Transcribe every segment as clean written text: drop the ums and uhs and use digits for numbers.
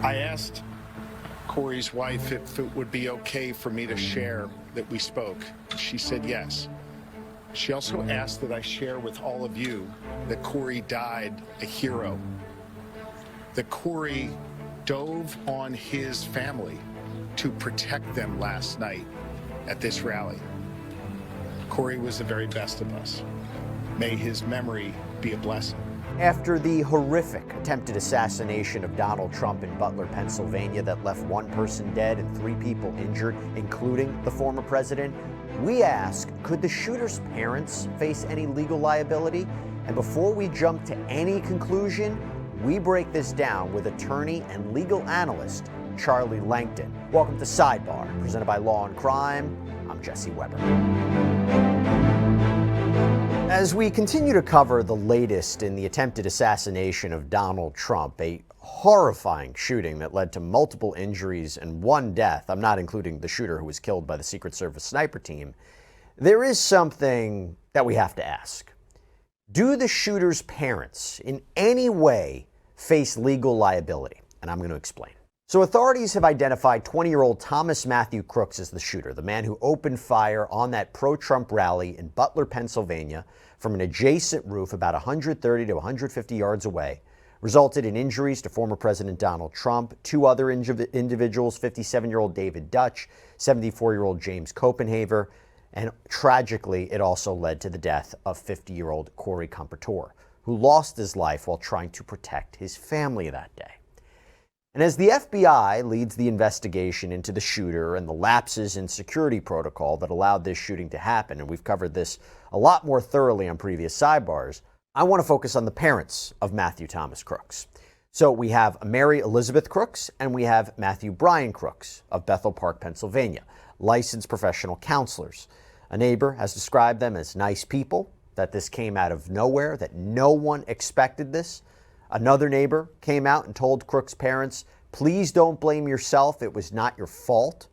I asked Corey's wife if it would be okay for me to share that we spoke. She said yes. She also asked that I share with all of you that Corey died a hero, that Corey dove on his family to protect them last night at this rally. Corey was the very best of us. May his memory be a blessing. After the horrific attempted assassination of Donald Trump in Butler, Pennsylvania, that left one person dead and 3 people injured, including the former president, we ask, could the shooter's parents face any legal liability? And before we jump to any conclusion, we break this down with attorney and legal analyst Charlie Langton. Welcome to Sidebar, presented by Law&Crime. I'm Jesse Weber. As we continue to cover the latest in the attempted assassination of Donald Trump, a horrifying shooting that led to multiple injuries and 1 death, I'm not including the shooter who was killed by the Secret Service sniper team, there is something that we have to ask. Do the shooter's parents in any way face legal liability? And I'm going to explain. So authorities have identified 20-year-old Thomas Matthew Crooks as the shooter, the man who opened fire on that pro-Trump rally in Butler, Pennsylvania, from an adjacent roof about 130 to 150 yards away, resulted in injuries to former President Donald Trump, 2 other individuals, 57-year-old David Dutch, 74-year-old James Copenhaver, and tragically, it also led to the death of 50-year-old Corey Compertor, who lost his life while trying to protect his family that day. And as the FBI leads the investigation into the shooter and the lapses in security protocol that allowed this shooting to happen, and we've covered this a lot more thoroughly on previous sidebars, I want to focus on the parents of Matthew Thomas Crooks. So we have Mary Elizabeth Crooks and we have Matthew Brian Crooks of Bethel Park, Pennsylvania, licensed professional counselors. A neighbor has described them as nice people, that this came out of nowhere, that no one expected this. Another neighbor came out and told Crooks' parents, please don't blame yourself, it was not your fault.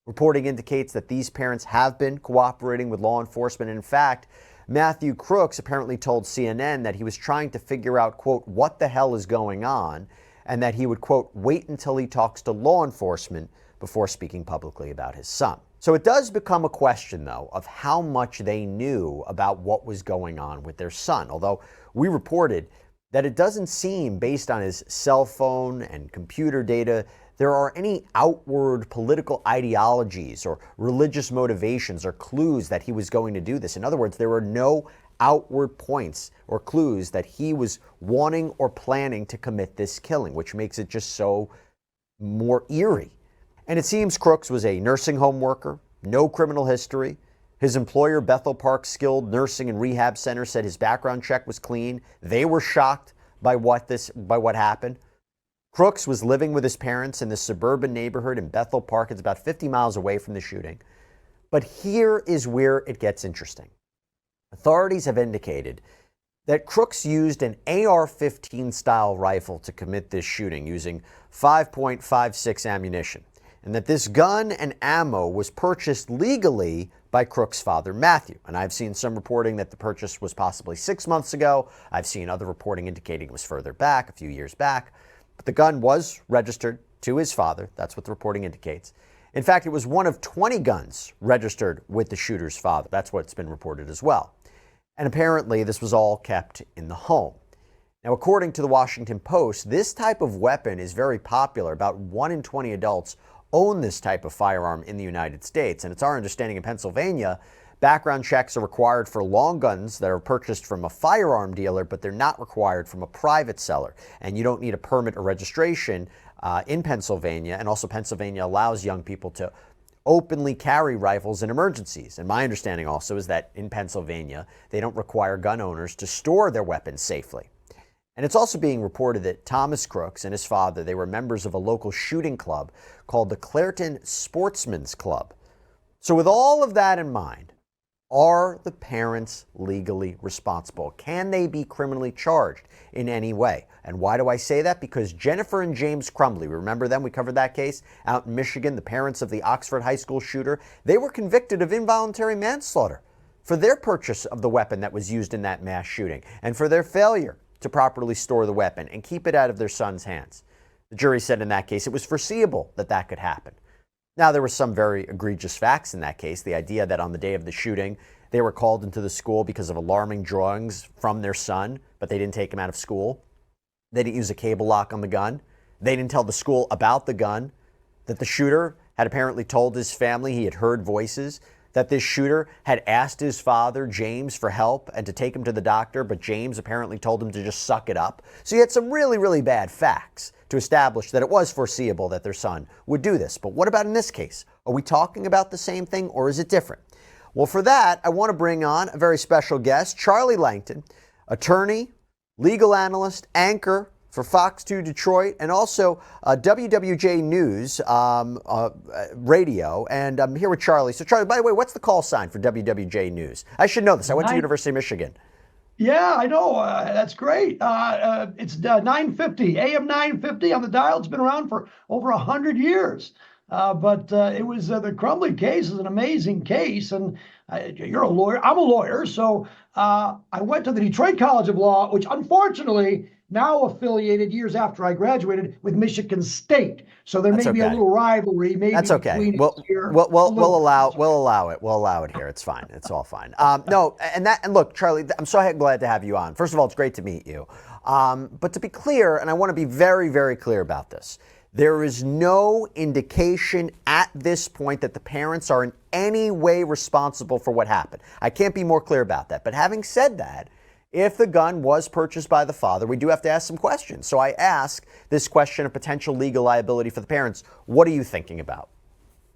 Reporting indicates that these parents have been cooperating with law enforcement. And in fact, Matthew Crooks apparently told CNN that he was trying to figure out, quote, what the hell is going on, and that he would, quote, wait until he talks to law enforcement before speaking publicly about his son. So it does become a question, though, of how much they knew about what was going on with their son, although we reported that it doesn't seem, based on his cell phone and computer data, there are any outward political ideologies or religious motivations or clues that he was going to do this. In other words, there were no outward points or clues that he was wanting or planning to commit this killing, which makes it just so more eerie. And it seems Crooks was a nursing home worker, no criminal history. His employer, Bethel Park Skilled Nursing and Rehab Center, said his background check was clean. They were shocked by what happened. Crooks was living with his parents in this suburban neighborhood in Bethel Park. It's about 50 miles away from the shooting. But here is where it gets interesting. Authorities have indicated that Crooks used an AR-15 style rifle to commit this shooting using 5.56 ammunition, and that this gun and ammo was purchased legally by Crooks' father, Matthew. And I've seen some reporting that the purchase was possibly 6 months ago. I've seen other reporting indicating it was further back, a few years back. But the gun was registered to his father. That's what the reporting indicates. In fact, it was one of 20 guns registered with the shooter's father. That's what's been reported as well. And apparently this was all kept in the home. Now, according to the Washington Post, this type of weapon is very popular. About 1 in 20 adults own this type of firearm in the United States. And it's our understanding in Pennsylvania, background checks are required for long guns that are purchased from a firearm dealer, but they're not required from a private seller. And you don't need a permit or registration in Pennsylvania. And also Pennsylvania allows young people to openly carry rifles in emergencies. And my understanding also is that in Pennsylvania, they don't require gun owners to store their weapons safely. And it's also being reported that Thomas Crooks and his father, they were members of a local shooting club called the Clairton Sportsman's Club. So with all of that in mind, are the parents legally responsible? Can they be criminally charged in any way? And why do I say that? Because Jennifer and James Crumbley, remember them? We covered that case out in Michigan, the parents of the Oxford High School shooter. They were convicted of involuntary manslaughter for their purchase of the weapon that was used in that mass shooting and for their failure to properly store the weapon and keep it out of their son's hands. The jury said in that case it was foreseeable that that could happen. Now, there were some very egregious facts in that case. The idea that on the day of the shooting, they were called into the school because of alarming drawings from their son, but they didn't take him out of school. They didn't use a cable lock on the gun. They didn't tell the school about the gun, that the shooter had apparently told his family he had heard voices, that this shooter had asked his father, James, for help and to take him to the doctor, but James apparently told him to just suck it up. So you had some really, really bad facts to establish that it was foreseeable that their son would do this. But what about in this case? Are we talking about the same thing, or is it different? Well, for that, I want to bring on a very special guest, Charlie Langton, attorney, legal analyst, anchor for Fox 2 Detroit, and also WWJ News radio. And I'm here with Charlie. So, Charlie, by the way, what's the call sign for WWJ News? I should know this. I went to University of Michigan. Yeah, I know. That's great. It's 950, AM 950 on the dial. It's been around for over 100 years. But it was the Crumbley case is an amazing case. And you're a lawyer. I'm a lawyer. So I went to the Detroit College of Law, which unfortunately now affiliated years after I graduated with Michigan State. So there may be a little rivalry. Maybe that's okay. We'll allow it here. It's fine. It's all fine. No, and look, Charlie, I'm so glad to have you on. First of all, it's great to meet you. But to be clear, and I want to be very, very clear about this, there is no indication at this point that the parents are in any way responsible for what happened. I can't be more clear about that. But having said that, if the gun was purchased by the father, we do have to ask some questions. So I ask this question of potential legal liability for the parents. What are you thinking about?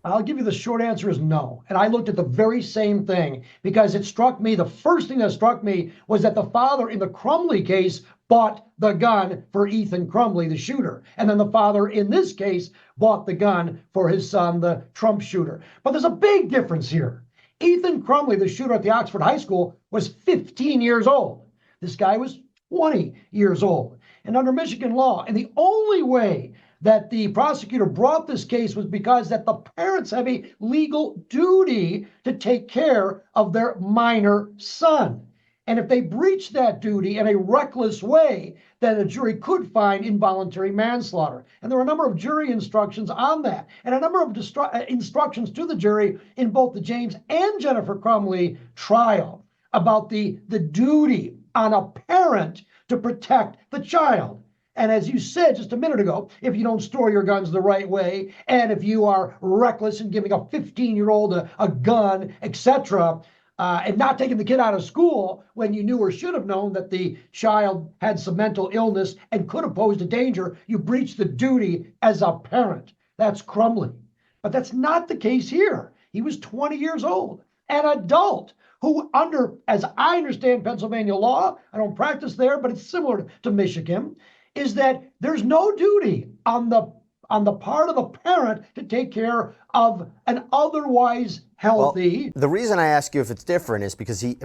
I'll give you the short answer is no. And I looked at the very same thing because it struck me, the first thing that struck me was that the father in the Crumbley case bought the gun for Ethan Crumbley, the shooter. And then the father in this case bought the gun for his son, the Trump shooter. But there's a big difference here. Ethan Crumbley, the shooter at the Oxford High School, was 15 years old. This guy was 20 years old. And under Michigan law, and the only way that the prosecutor brought this case was because that the parents have a legal duty to take care of their minor son. And if they breach that duty in a reckless way, then a jury could find involuntary manslaughter. And there are a number of jury instructions on that, and a number of instructions to the jury in both the James and Jennifer Crumbley trial about the duty on a parent to protect the child. And as you said just a minute ago, if you don't store your guns the right way, and if you are reckless in giving a 15-year-old a gun, etc., and not taking the kid out of school when you knew or should have known that the child had some mental illness and could have posed a danger, you breach the duty as a parent. That's Crumbley. But that's not the case here. He was 20 years old, an adult who under, as I understand Pennsylvania law, I don't practice there, but it's similar to Michigan, is that there's no duty on the part of the parent to take care of an otherwise healthy. Well, the reason I ask you if it's different is because he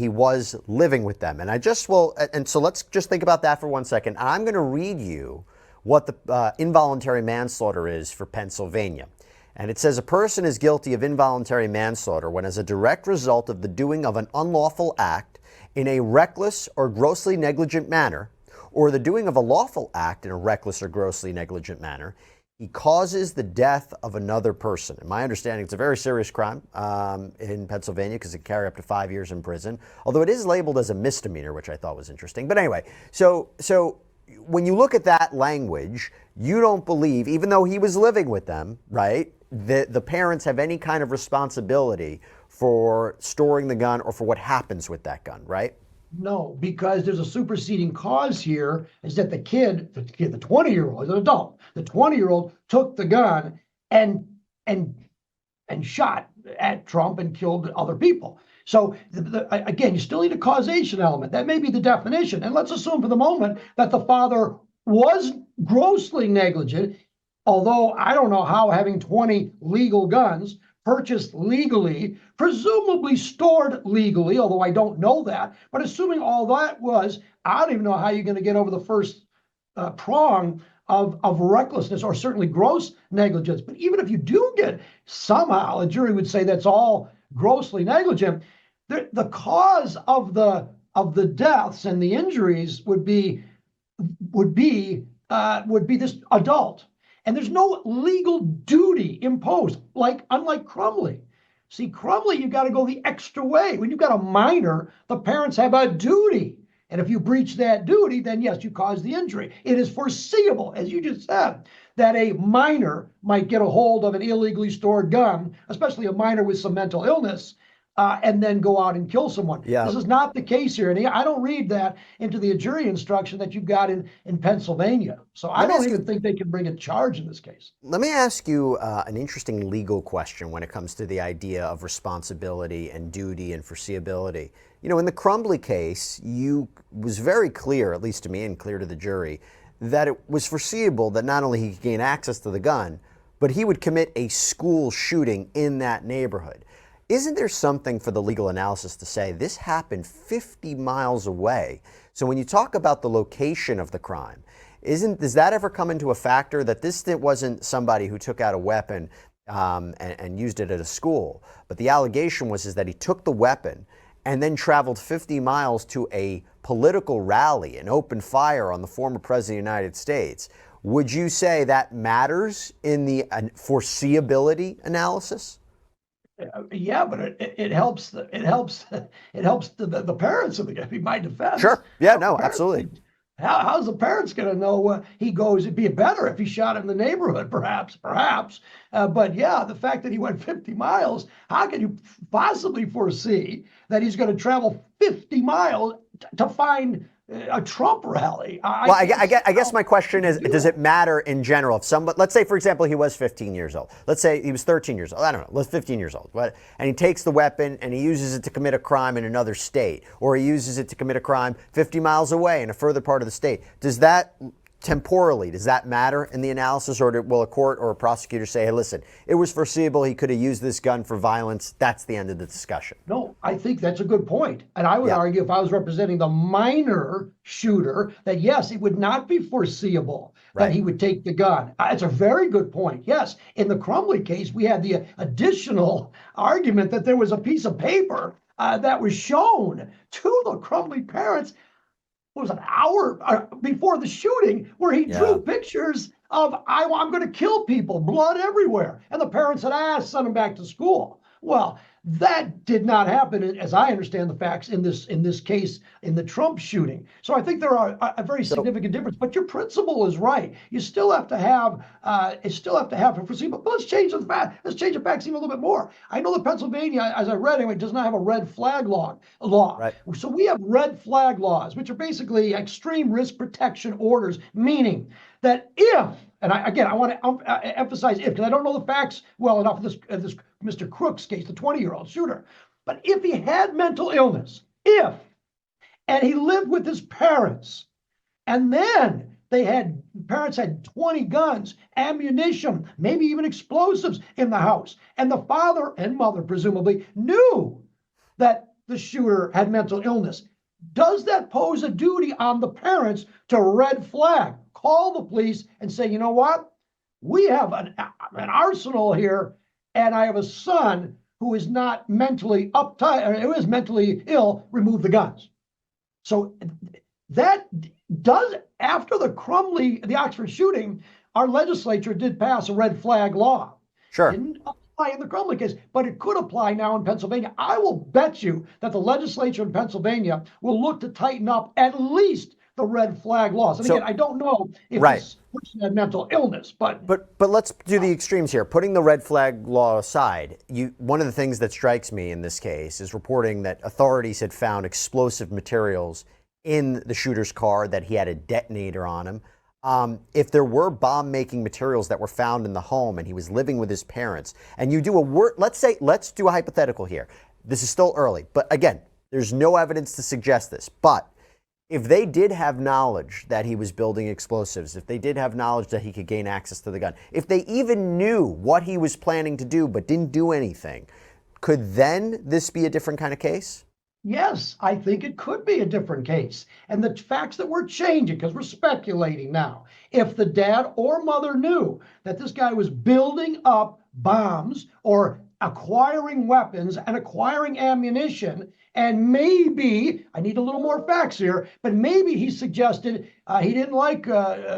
was living with them. And so let's just think about that for 1 second. I'm going to read you what the involuntary manslaughter is for Pennsylvania. And it says a person is guilty of involuntary manslaughter when as a direct result of the doing of an unlawful act in a reckless or grossly negligent manner, or the doing of a lawful act in a reckless or grossly negligent manner, he causes the death of another person. In my understanding, it's a very serious crime in Pennsylvania because it can carry up to 5 years in prison, although it is labeled as a misdemeanor, which I thought was interesting. But anyway, so when you look at that language, you don't believe, even though he was living with them, right, that the parents have any kind of responsibility for storing the gun or for what happens with that gun, right? No, because there's a superseding cause here is that the 20-year-old, is an adult. The 20-year-old took the gun and shot at Trump and killed other people. So again, you still need a causation element. That may be the definition. And let's assume for the moment that the father was grossly negligent, although I don't know how having 20 legal guns purchased legally, presumably stored legally, although I don't know that. But assuming all that was, I don't even know how you're going to get over the first prong of recklessness or certainly gross negligence. But even if you do get somehow, a jury would say that's all grossly negligent, the cause of the deaths and the injuries would be would be this adult. And there's no legal duty imposed, unlike Crumley. See, Crumley, you got to go the extra way. When you've got a minor, the parents have a duty. And if you breach that duty, then yes, you cause the injury. It is foreseeable, as you just said, that a minor might get a hold of an illegally stored gun, especially a minor with some mental illness, and then go out and kill someone. Yeah. This is not the case here. And I don't read that into the jury instruction that you've got in Pennsylvania. So I don't even think they can bring a charge in this case. Let me ask you an interesting legal question when it comes to the idea of responsibility and duty and foreseeability. You know, in the Crumley case, you was very clear, at least to me and clear to the jury, that it was foreseeable that not only he could gain access to the gun, but he would commit a school shooting in that neighborhood. Isn't there something for the legal analysis to say this happened 50 miles away? So when you talk about the location of the crime, does that ever come into a factor that this wasn't somebody who took out a weapon and used it at a school, but the allegation was that he took the weapon and then traveled 50 miles to a political rally and opened fire on the former president of the United States? Would you say that matters in the foreseeability analysis? Yeah, but it helps the parents of the guy. Be my defense. Sure. Yeah. No. Absolutely. How's the parents going to know he goes? It'd be better if he shot in the neighborhood, perhaps. But yeah, the fact that he went 50 miles, how can you possibly foresee that he's going to travel 50 miles to find a Trump rally? I guess my question is, does it matter in general? If somebody, let's say, for example, he was 15 years old. Let's say he was 13 years old. I don't know. Let's 15 years old. And he takes the weapon and he uses it to commit a crime in another state, or he uses it to commit a crime 50 miles away in a further part of the state. Does that matter in the analysis, or will a court or a prosecutor say, hey, listen, it was foreseeable he could have used this gun for violence? That's the end of the discussion. No, I think that's a good point. And I would argue, if I was representing the minor shooter, that yes, it would not be foreseeable that he would take the gun. It's a very good point. Yes, in the Crumley case, we had the additional argument that there was a piece of paper that was shown to the Crumley parents. It was an hour before the shooting, where he drew pictures of, I'm going to kill people, blood everywhere. And the parents said, send him back to school. Well, that did not happen, as I understand the facts, in this case, in the Trump shooting. So I think there are a very significant difference. But your principle is right. You still have to have a foreseeable. But let's change the fact. Let's change the facts even a little bit more. I know that Pennsylvania, as I read anyway, does not have a red flag law. Right. So we have red flag laws, which are basically extreme risk protection orders, meaning that if, and I want to emphasize if, because I don't know the facts well enough of this Mr. Crooks case, the 20-year-old shooter. But if he had mental illness, and he lived with his parents, and then parents had 20 guns, ammunition, maybe even explosives in the house, and the father and mother presumably knew that the shooter had mental illness, does that pose a duty on the parents to red flag, call the police and say, you know what? We have an arsenal here, and I have a son who is not mentally uptight, or who is mentally ill, remove the guns. So that does, after the Oxford shooting, our legislature did pass a red flag law. Sure. Didn't apply in the Crumley case, but it could apply now in Pennsylvania. I will bet you that the legislature in Pennsylvania will look to tighten up at least the red flag laws. And again, I don't know if this person had mental illness, but let's do the extremes here. Putting the red flag law aside, one of the things that strikes me in this case is reporting that authorities had found explosive materials in the shooter's car, that he had a detonator on him. If there were bomb-making materials that were found in the home and he was living with his parents, and you do let's do a hypothetical here. This is still early, but again, there's no evidence to suggest this, but if they did have knowledge that he was building explosives, if they did have knowledge that he could gain access to the gun, if they even knew what he was planning to do but didn't do anything, could then this be a different kind of case? Yes, I think it could be a different case. And the facts that we're changing, because we're speculating now, if the dad or mother knew that this guy was building up bombs or acquiring weapons and acquiring ammunition. And maybe, I need a little more facts here, but maybe he suggested he didn't like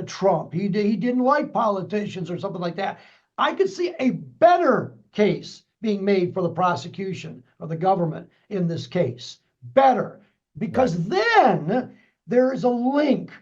Trump. He didn't like politicians or something like that. I could see a better case being made for the prosecution or the government in this case. Better. Because then there is a link.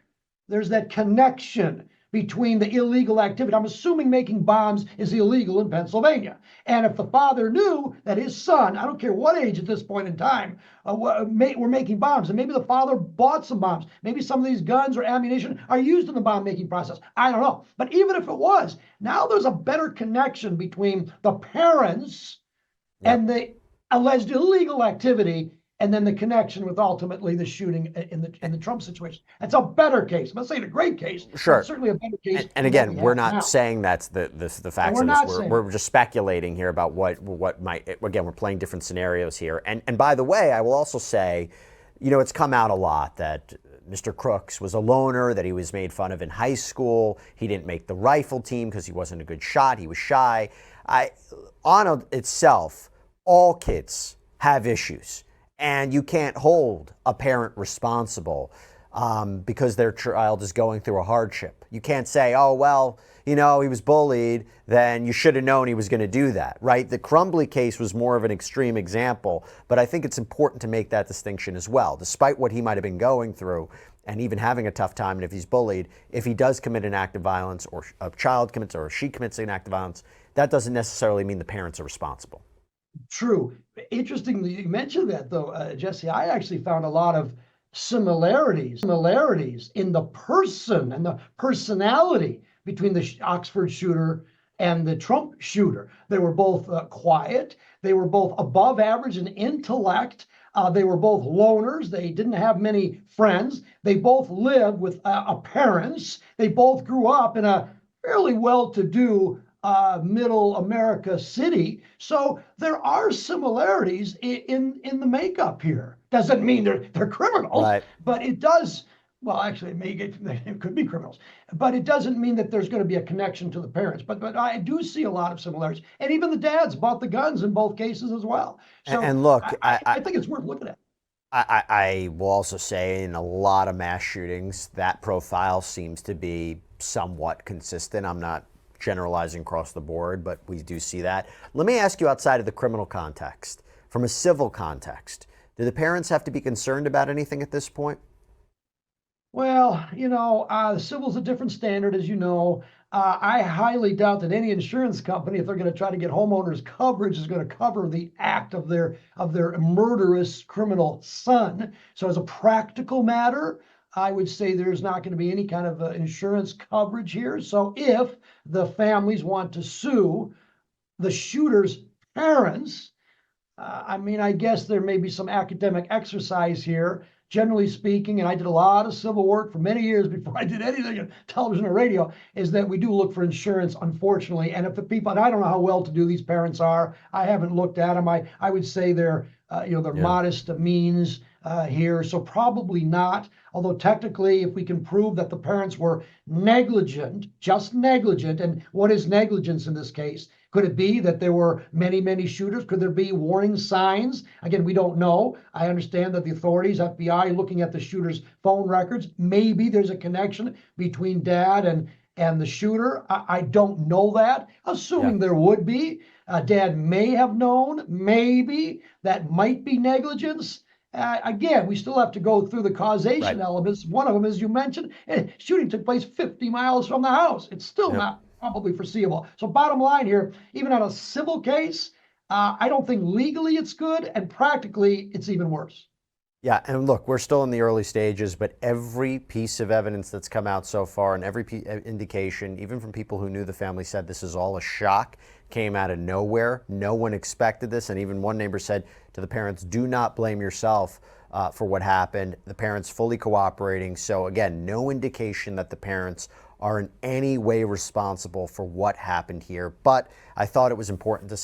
There's that connection between the illegal activity. I'm assuming making bombs is illegal in Pennsylvania. And if the father knew that his son, I don't care what age at this point in time, were making bombs, and maybe the father bought some bombs, maybe some of these guns or ammunition are used in the bomb making process. I don't know. But even if it was, now there's a better connection between the parents and the alleged illegal activity, and then the connection with ultimately the shooting in the Trump situation. That's a better case. I'm not saying a great case. Sure. But certainly a better case. And again, we're not now. saying that's the facts of this. We're just speculating here about what might. Again, we're playing different scenarios here. And by the way, I will also say, it's come out a lot that Mr. Crooks was a loner, that he was made fun of in high school. He didn't make the rifle team because he wasn't a good shot. He was shy. On itself, all kids have issues. And you can't hold a parent responsible because their child is going through a hardship. You can't say, oh, well, he was bullied, then you should have known he was going to do that, right? The Crumbly case was more of an extreme example, but I think it's important to make that distinction as well. Despite what he might have been going through and even having a tough time, and if he's bullied, if he does commit an act of violence, or a child commits or she commits an act of violence, that doesn't necessarily mean the parents are responsible. True. Interesting that you mentioned that, though, Jesse. I actually found a lot of similarities in the person and the personality between the Oxford shooter and the Trump shooter. They were both quiet. They were both above average in intellect. They were both loners. They didn't have many friends. They both lived with parents. They both grew up in a fairly well-to-do middle America city. So there are similarities in the makeup here. Doesn't mean they're criminals, right. But it does. Well, actually, it could be criminals, but it doesn't mean that there's going to be a connection to the parents. But I do see a lot of similarities, and even the dads bought the guns in both cases as well. So and look, I think it's worth looking at. I will also say in a lot of mass shootings, that profile seems to be somewhat consistent. I'm not generalizing across the board, but we do see that. Let me ask you, outside of the criminal context, from a civil context, do the parents have to be concerned about anything at this point? Well, the civil's a different standard, as you know. I highly doubt that any insurance company, if they're going to try to get homeowners coverage, is going to cover the act of their murderous criminal son. So as a practical matter, I would say there's not going to be any kind of insurance coverage here. So if the families want to sue the shooter's parents, I guess there may be some academic exercise here. Generally speaking, and I did a lot of civil work for many years before I did anything in television or radio, is that we do look for insurance, unfortunately. And if the people, and I don't know how well-to-do these parents are, I haven't looked at them. I would say they're modest means here, so probably not. Although technically, if we can prove that the parents were negligent, just negligent, and what is negligence in this case? Could it be that there were many, many shooters? Could there be warning signs? Again, we don't know. I understand that the authorities, FBI, looking at the shooter's phone records, maybe there's a connection between dad and the shooter. I don't know that. Assuming there would be. Dad may have known, maybe. That might be negligence. Again, we still have to go through the causation elements. One of them, as you mentioned, shooting took place 50 miles from the house. It's still not probably foreseeable. So bottom line here, even on a civil case, I don't think legally it's good, and practically it's even worse. Yeah, and look, we're still in the early stages, but every piece of evidence that's come out so far and every indication, even from people who knew the family, said this is all a shock, came out of nowhere. No one expected this, and even one neighbor said to the parents, do not blame yourself for what happened. The parents fully cooperating. So again, no indication that the parents are in any way responsible for what happened here. But I thought it was important to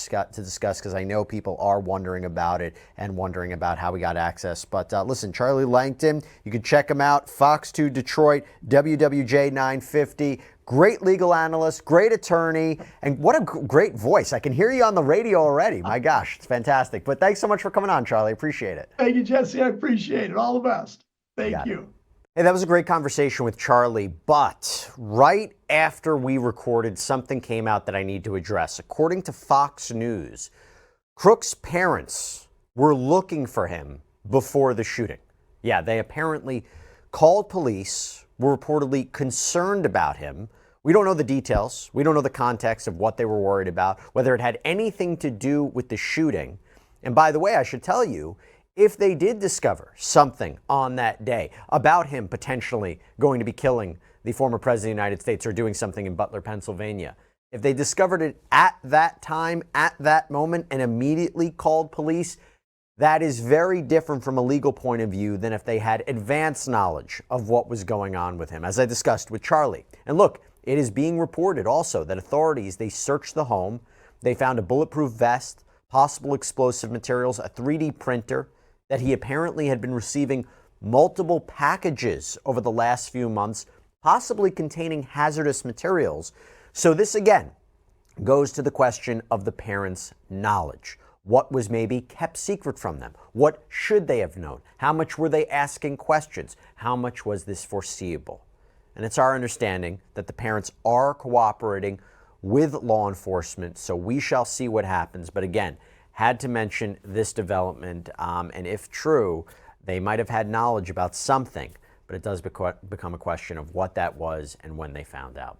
discuss because I know people are wondering about it and wondering about how we got access. But listen, Charlie Langton, you can check him out, Fox 2 Detroit, WWJ 950. Great legal analyst, great attorney, and what a great voice. I can hear you on the radio already. My gosh, it's fantastic. But thanks so much for coming on, Charlie. Appreciate it. Thank you, Jesse. I appreciate it. All the best. Thank you. Hey, that was a great conversation with Charlie, but right after we recorded, something came out that I need to address. According to Fox News, Crooks' parents were looking for him before the shooting. Yeah, they apparently called police, were reportedly concerned about him. We don't know the details. We don't know the context of what they were worried about, whether it had anything to do with the shooting. And by the way, I should tell you, if they did discover something on that day about him potentially going to be killing the former president of the United States or doing something in Butler, Pennsylvania, if they discovered it at that time, at that moment, and immediately called police, that is very different from a legal point of view than if they had advanced knowledge of what was going on with him, as I discussed with Charlie. And look, it is being reported also that authorities, they searched the home, they found a bulletproof vest, possible explosive materials, a 3D printer, that he apparently had been receiving multiple packages over the last few months, possibly containing hazardous materials. So this again goes to the question of the parents' knowledge. What was maybe kept secret from them? What should they have known? How much were they asking questions? How much was this foreseeable? And it's our understanding that the parents are cooperating with law enforcement, so we shall see what happens. But again, had to mention this development, and if true, they might have had knowledge about something, but it does become a question of what that was and when they found out.